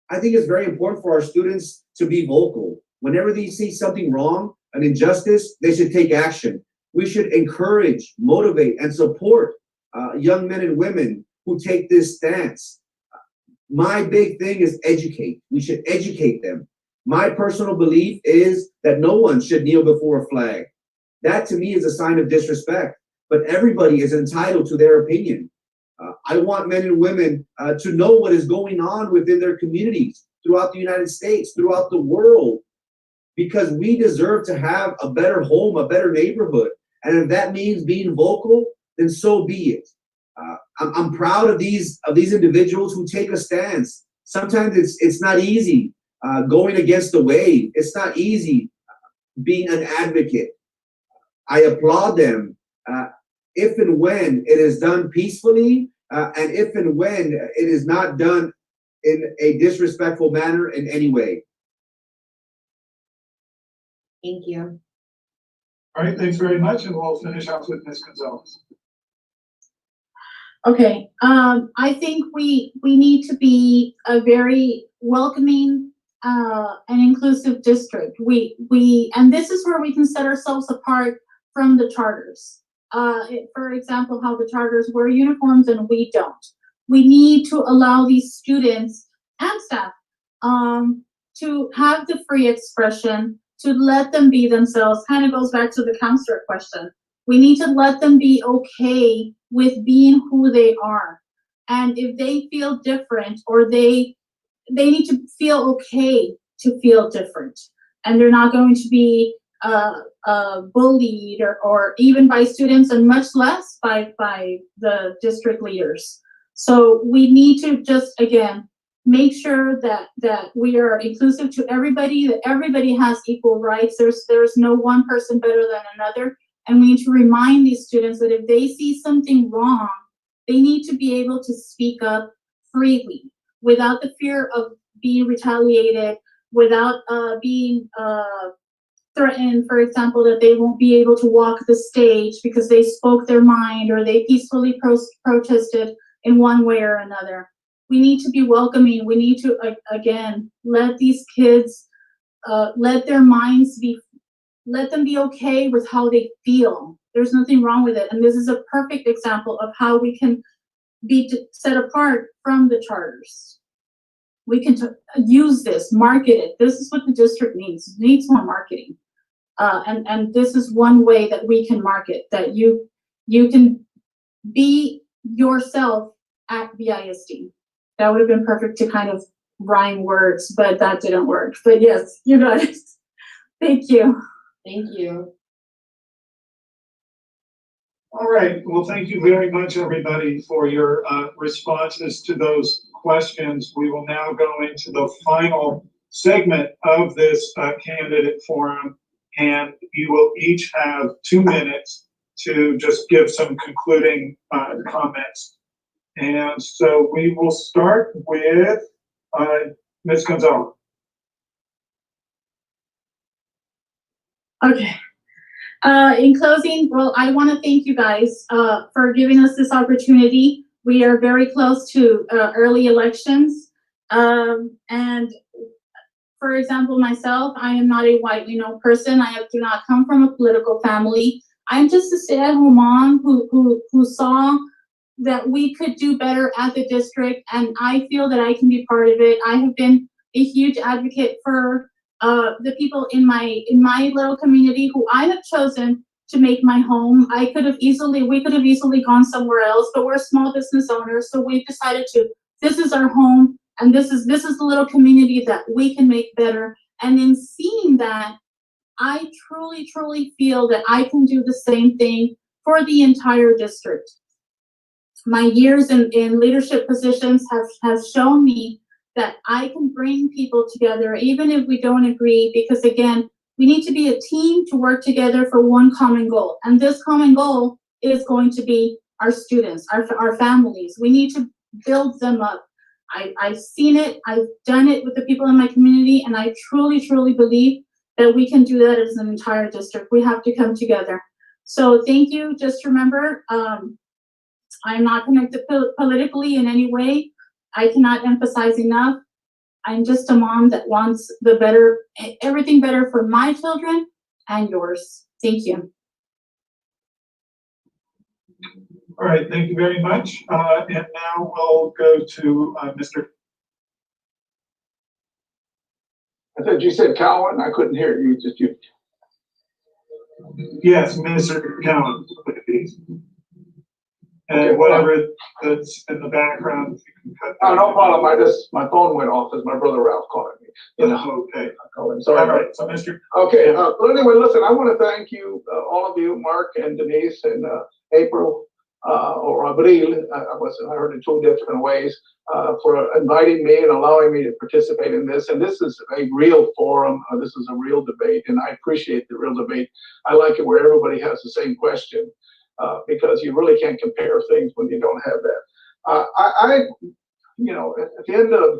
I think it's very important for our students to be vocal. Whenever they see something wrong, an injustice, they should take action. We should encourage, motivate, and support young men and women who take this stance. My big thing is educate. We should educate them. My personal belief is that no one should kneel before a flag. That to me is a sign of disrespect, but everybody is entitled to their opinion. I want men and women to know what is going on within their communities, throughout the United States, throughout the world, because we deserve to have a better home, a better neighborhood. And if that means being vocal, then so be it. I'm proud of these individuals who take a stance. Sometimes it's not easy going against the wave. It's not easy being an advocate. I applaud them if and when it is done peacefully, and if and when it is not done in a disrespectful manner in any way. Thank you. All right, thanks very much, and we'll finish off with Ms. Gonzalez. Okay, I think we need to be a very welcoming and inclusive district. And this is where we can set ourselves apart from the charters. For example, how the charters wear uniforms and we don't. We need to allow these students and staff to have the free expression, to let them be themselves. Kind of goes back to the counselor question. We need to let them be okay with being who they are. And if they feel different, or they need to feel okay to feel different. And they're not going to be bullied or even by students, and much less by the district leaders. So we need to just, again, make sure that we are inclusive to everybody, that everybody has equal rights. There's no one person better than another. And we need to remind these students that if they see something wrong, they need to be able to speak up freely without the fear of being retaliated, without being threatened, for example, that they won't be able to walk the stage because they spoke their mind or they peacefully protested in one way or another. We need to be welcoming. We need to, again, let these kids, let their minds be, let them be okay with how they feel. There's nothing wrong with it. And this is a perfect example of how we can be set apart from the charters. We can use this, market it. This is what the district needs. It needs more marketing. And this is one way that we can market, that you can be yourself at BISD. That would have been perfect to kind of rhyme words, but that didn't work. But yes, you got it. Thank you. Thank you. All right, well, thank you very much, everybody, for your responses to those questions. We will now go into the final segment of this candidate forum, and you will each have 2 minutes to just give some concluding comments. And so we will start with Ms. Gonzalez. Okay. In closing, well, I want to thank you guys for giving us this opportunity. We are very close to early elections. And for example, myself, I am not a white person. I do not come from a political family. I'm just a stay-at-home mom who saw that we could do better at the district, and I feel that I can be part of it. I have been a huge advocate for the people in my little community who I have chosen to make my home. We could have easily gone somewhere else, but we're small business owners, so we've decided this is our home, and this is the little community that we can make better. And in seeing that, I truly, truly feel that I can do the same thing for the entire district. My years in leadership positions have shown me that I can bring people together, even if we don't agree, because again, we need to be a team to work together for one common goal. And this common goal is going to be our students, our families. We need to build them up. I've seen it, I've done it with the people in my community, and I truly, truly believe that we can do that as an entire district. We have to come together. So thank you. Just remember, I'm not connected politically in any way. I cannot emphasize enough. I'm just a mom that wants everything better for my children and yours. Thank you. All right, thank you very much. And now we'll go to Mr. I thought you said Cowan. I couldn't hear you. You. Yes, Mr. Cowan, please. And Okay, whatever that's in the background, you can cut. Oh, no problem. My phone went off as my brother Ralph calling me. Okay. Sorry. All right, so Mr. Okay, but anyway, listen, I want to thank you, all of you, Mark and Denise and April, or Abril, I heard it two different ways, for inviting me and allowing me to participate in this. And this is a real forum. This is a real debate, and I appreciate the real debate. I like it where everybody has the same question, because you really can't compare things when you don't have that. You know, at the end of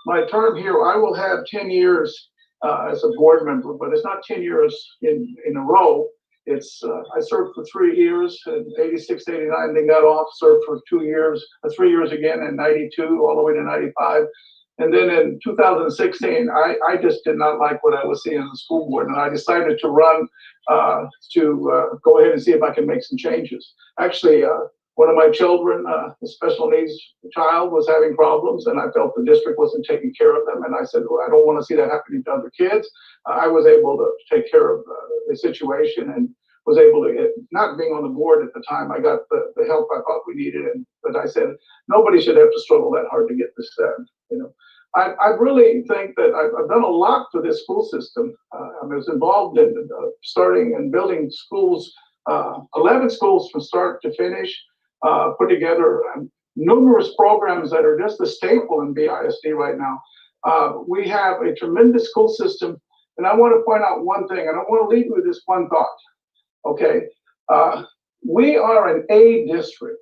my term here, I will have 10 years as a board member, but it's not 10 years in a row. It's I served for 3 years in 86, 89, then got off, served for 2 years, 3 years again in 92, all the way to 95. And then in 2016, I just did not like what I was seeing in the school board, and I decided to run to go ahead and see if I can make some changes. Actually, one of my children, a special needs child, was having problems, and I felt the district wasn't taking care of them. And I said, well, I don't want to see that happening to other kids. I was able to take care of the situation and was able to get, not being on the board at the time, I got the help I thought we needed. But I said, nobody should have to struggle that hard to get this done. You know, I really think that I've done a lot for this school system. I was involved in starting and building schools, 11 schools from start to finish. Put together numerous programs that are just a staple in BISD right now. We have a tremendous school system, and I want to point out one thing, and I want to leave you with this one thought. Okay, we are an A district.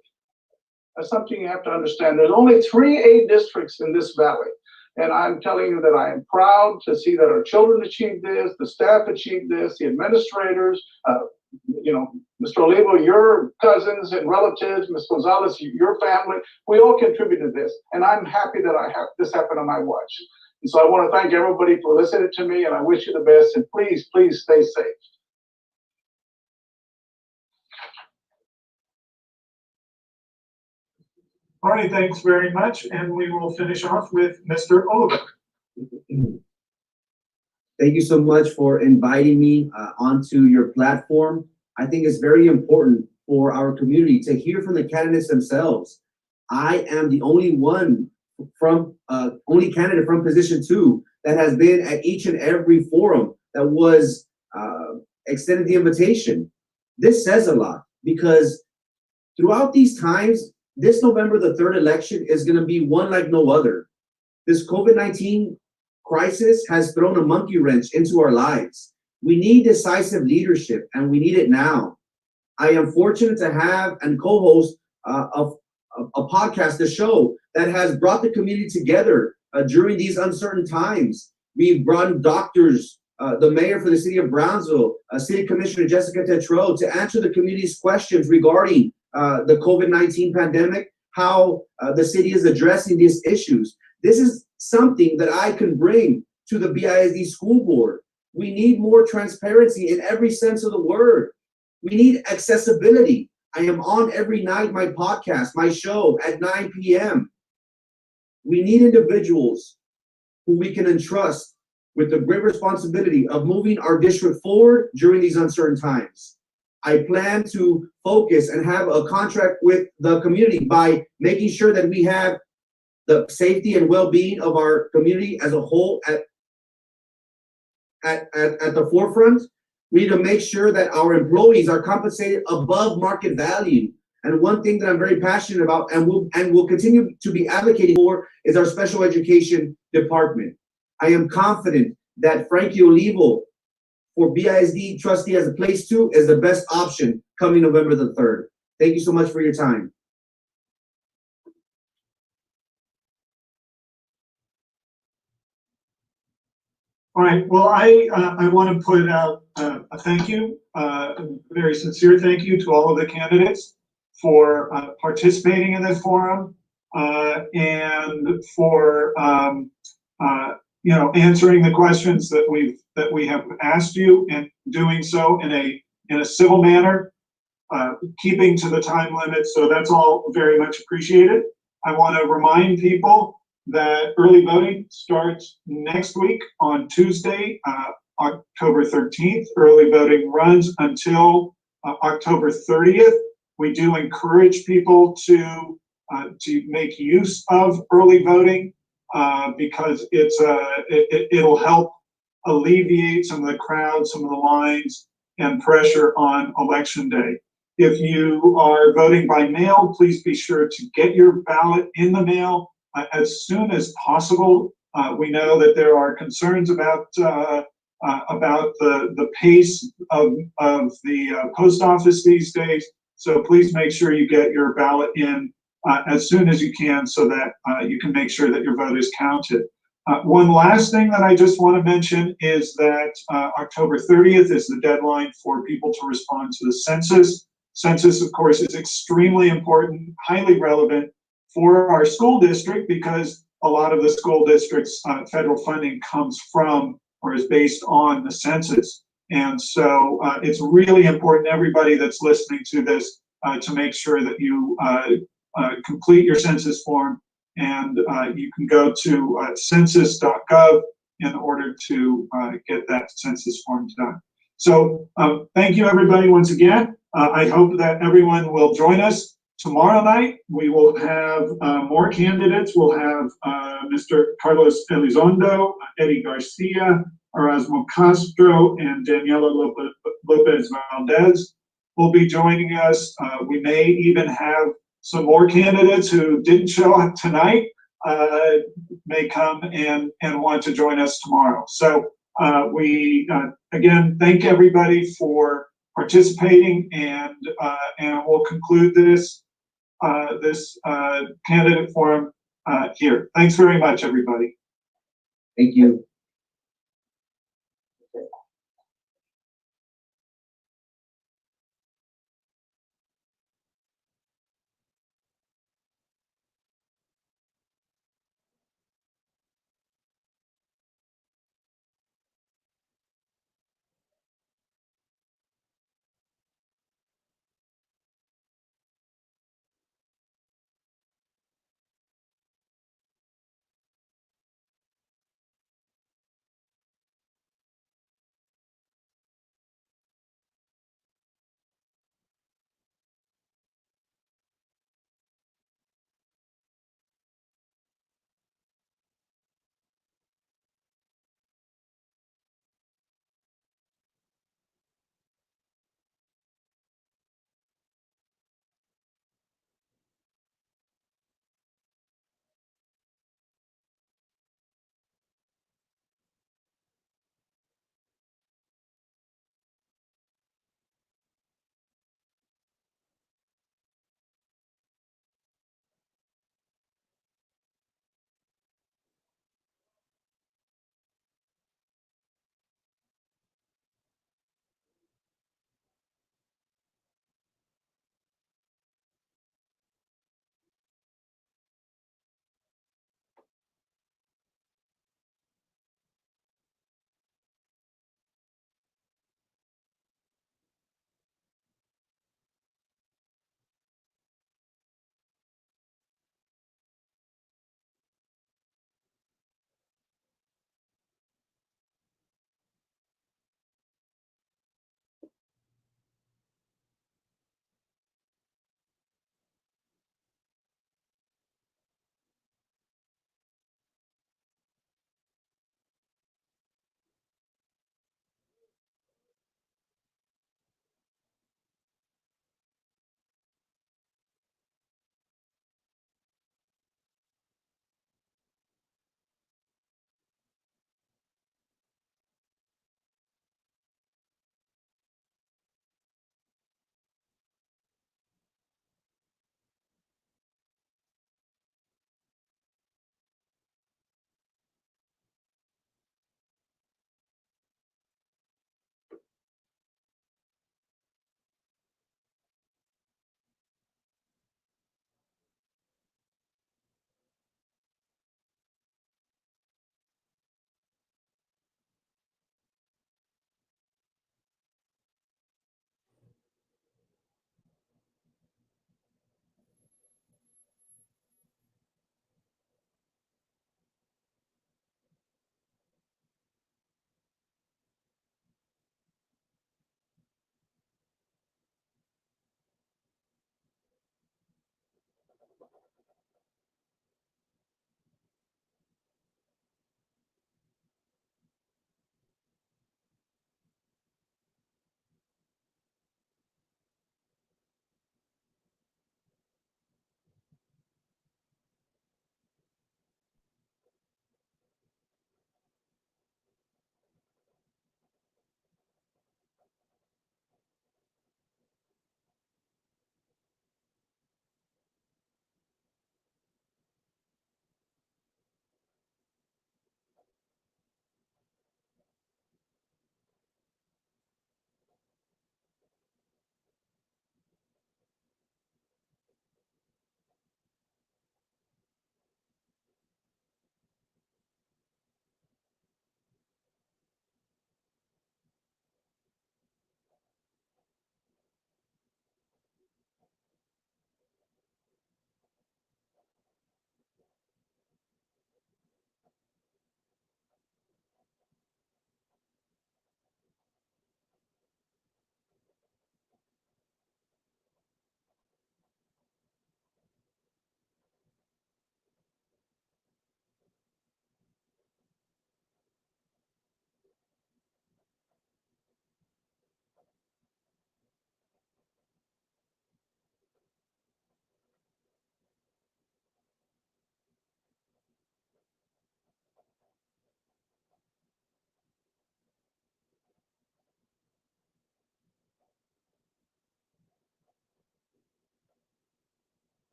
That's something you have to understand. There's only 3 A districts in this valley, and I'm telling you that I am proud to see that our children achieve this, the staff achieve this, the administrators, you know, Mr. Olivo, your cousins and relatives, Ms. Gonzalez, your family, we all contribute to this. And I'm happy that I have this happen on my watch. And so I want to thank everybody for listening to me, and I wish you the best. And please, please stay safe. All right, thanks very much. And we will finish off with Mr. Oliver. Thank you so much for inviting me onto your platform. I think it's very important for our community to hear from the candidates themselves. I am the only candidate from position 2 that has been at each and every forum that was extended the invitation. This says a lot, because throughout these times, this November the 3rd election is going to be one like no other. This COVID-19 crisis has thrown a monkey wrench into our lives. We need decisive leadership, and we need it now. I am fortunate to have and co-host a podcast, a show that has brought the community together during these uncertain times. We've brought in doctors, the mayor for the city of Brownsville, City Commissioner Jessica Tetreault, to answer the community's questions regarding the COVID-19 pandemic, how the city is addressing these issues. This is something that I can bring to the BISD school board. We need more transparency in every sense of the word. We need accessibility. I am on every night, my podcast, my show at 9 p.m. We need individuals who we can entrust with the great responsibility of moving our district forward during these uncertain times. I plan to focus and have a contract with the community by making sure that we have the safety and well-being of our community as a whole at the forefront. We need to make sure that our employees are compensated above market value. And one thing that I'm very passionate about and will continue to be advocating for is our special education department. I am confident that Frankie Olivo for BISD trustee as a place 2 is the best option coming November the 3rd. Thank you so much for your time. All right, well, I want to put out a thank you, a very sincere thank you to all of the candidates for participating in this forum and for you know, answering the questions that we have asked you, and doing so in a civil manner, keeping to the time limit. So that's all very much appreciated. I want to remind people that early voting starts next week on Tuesday, October 13th. Early voting runs until October 30th. We do encourage people to make use of early voting because it'll help alleviate some of the crowds, some of the lines and pressure on election day. If you are voting by mail, please be sure to get your ballot in the mail as soon as possible. We know that there are concerns about the pace of the post office these days. So please make sure you get your ballot in as soon as you can so that you can make sure that your vote is counted. One last thing that I just want to mention is that October 30th is the deadline for people to respond to the census. Census, of course, is extremely important, highly relevant for our school district because a lot of the school district's federal funding comes from or is based on the census. And so it's really important, everybody that's listening to this, to make sure that you complete your census form, and you can go to census.gov in order to get that census form done. So thank you, everybody, once again. I hope that everyone will join us tomorrow night. We will have more candidates. We'll have Mr. Carlos Elizondo, Eddie Garcia, Erasmo Castro, and Daniela Lopez Valdez will be joining us. We may even have some more candidates who didn't show up tonight may come and want to join us tomorrow. So we again thank everybody for participating, and we'll conclude this candidate forum here. Thanks very much, everybody. Thank you.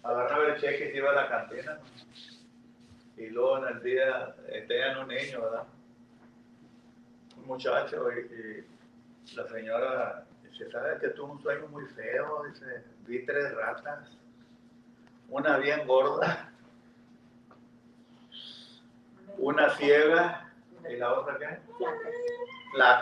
agarraba el cheque y se iba a la cantina. Y luego en el día tenían un niño, ¿verdad? Un muchacho, y la señora dice, ¿sabes que tuve un sueño muy feo? Dice, vi 3 ratas, una bien gorda, una ciega, ¿y la otra qué? Flaca.